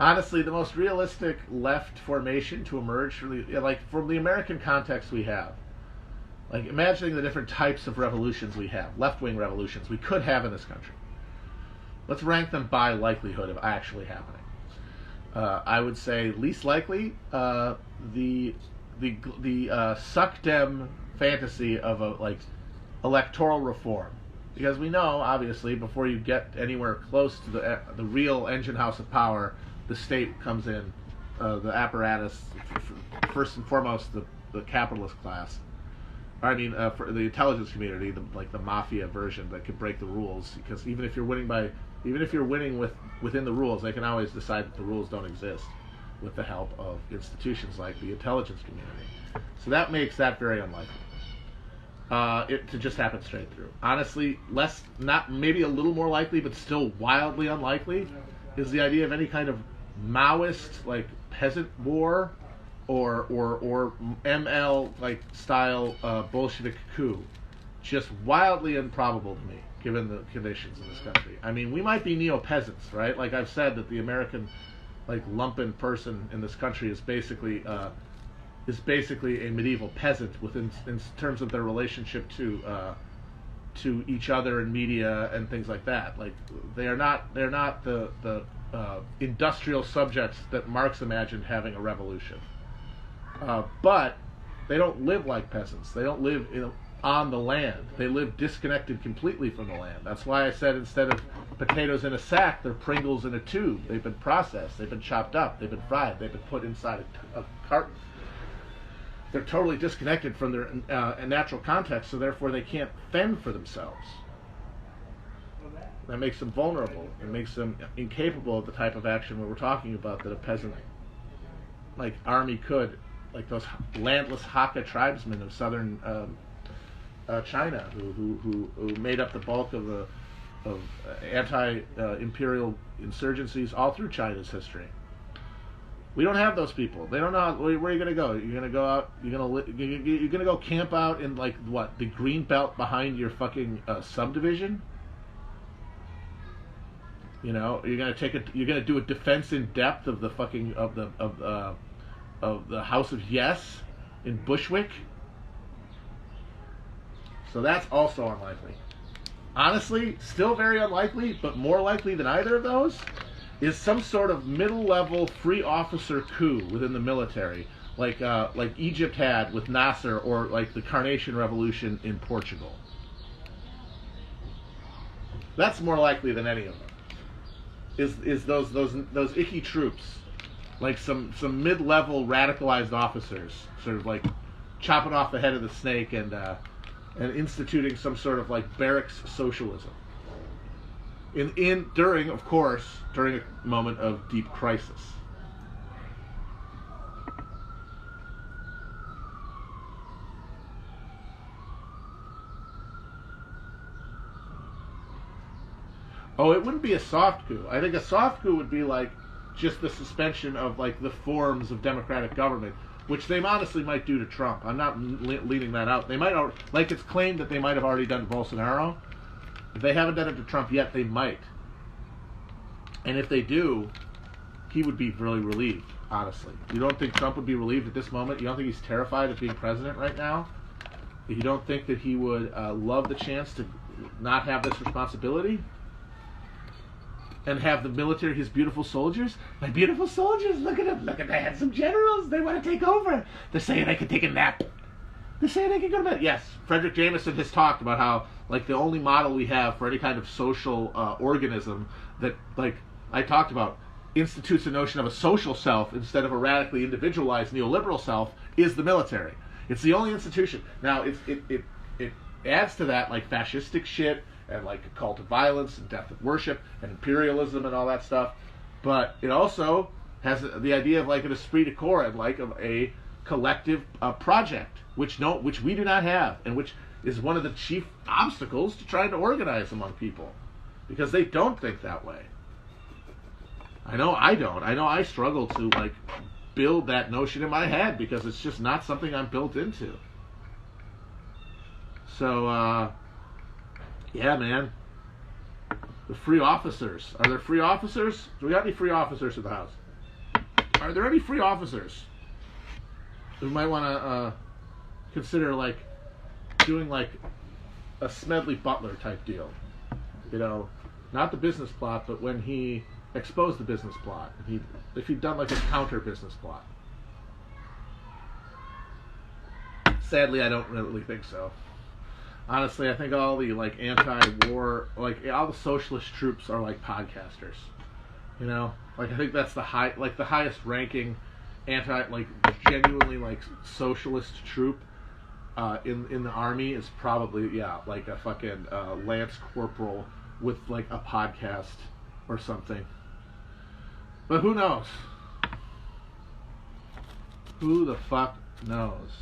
Honestly, the most realistic left formation to emerge from the American context we have, like imagining the different types of revolutions we have, left-wing revolutions we could have in this country. Let's rank them by likelihood of actually happening. I would say least likely, the suck dem fantasy of a electoral reform, because we know obviously before you get anywhere close to the real engine house of power, the state comes in, the apparatus, first and foremost the capitalist class. I mean, for the intelligence community, the mafia version that can break the rules, because even if you're winning within the rules, they can always decide that the rules don't exist with the help of institutions like the intelligence community. So that makes that very unlikely. It to just happen straight through. Honestly, maybe a little more likely, but still wildly unlikely, is the idea of any kind of Maoist peasant war or ML style Bolshevik coup. Just wildly improbable to me, given the conditions in this country. I mean, we might be neo-peasants, right? Like I've said, that the American lumpen person in this country is basically a medieval peasant in terms of their relationship to each other and media and things like that. Like they're not the industrial subjects that Marx imagined having a revolution. But they don't live like peasants. They don't live on the land. They live disconnected completely from the land. That's why I said instead of potatoes in a sack, they're Pringles in a tube. They've been processed. They've been chopped up. They've been fried. They've been put inside a carton. They're totally disconnected from their natural context, so therefore they can't fend for themselves. That makes them vulnerable. It makes them incapable of the type of action where we're talking about that a peasant army could, like those landless Hakka tribesmen of southern China who made up the bulk of anti-imperial insurgencies all through China's history. We don't have those people. They don't know where are you going to go. You're going to go out. You're going to go camp out in the green belt behind your fucking subdivision. You know, you're going to do a defense in depth of the fucking of the House of Yes in Bushwick. So that's also unlikely. Honestly, still very unlikely, but more likely than either of those is some sort of middle-level free officer coup within the military, like Egypt had with Nasser, or like the Carnation Revolution in Portugal. That's more likely than any of them. Is those icky troops, like some mid-level radicalized officers, sort of like chopping off the head of the snake and instituting some sort of barracks socialism. During a moment of deep crisis. Oh, it wouldn't be a soft coup. I think a soft coup would be just the suspension of the forms of democratic government, which they honestly might do to Trump. I'm not leaving that out. They might, it's claimed that they might have already done to Bolsonaro. If they haven't done it to Trump yet, they might. And if they do, he would be really relieved, honestly. You don't think Trump would be relieved at this moment? You don't think he's terrified of being president right now? You don't think that he would love the chance to not have this responsibility? And have the military, his beautiful soldiers? My beautiful soldiers, look at them. Look at the handsome generals. They want to take over. They're saying they can take a nap. They're saying they can go to bed. Yes, Frederick Jameson has talked about how, the only model we have for any kind of social organism that, I talked about, institutes a notion of a social self instead of a radically individualized neoliberal self is the military. It's the only institution. Now, it adds to that, fascistic shit and, a cult of violence and death of worship and imperialism and all that stuff. But it also has the idea of, an esprit de corps and, of a collective project, which we do not have, and which is one of the chief obstacles to trying to organize among people, because they don't think that way. I know I don't. I know I struggle to build that notion in my head because it's just not something I'm built into. So yeah, man. The free officers. Are there free officers? Do we got any free officers in the House? are there any free officers who might want to consider like doing like a Smedley Butler type deal? You know, not the business plot, but when he exposed the business plot, if he'd done like a counter business plot. Sadly, I don't really think so. Honestly, I think all the like anti-war, like all the socialist troops are like podcasters. You know, like I think that's the highest ranking like genuinely like socialist troop in the army is probably like a fucking lance corporal with like a podcast or something. But who knows? Who the fuck knows?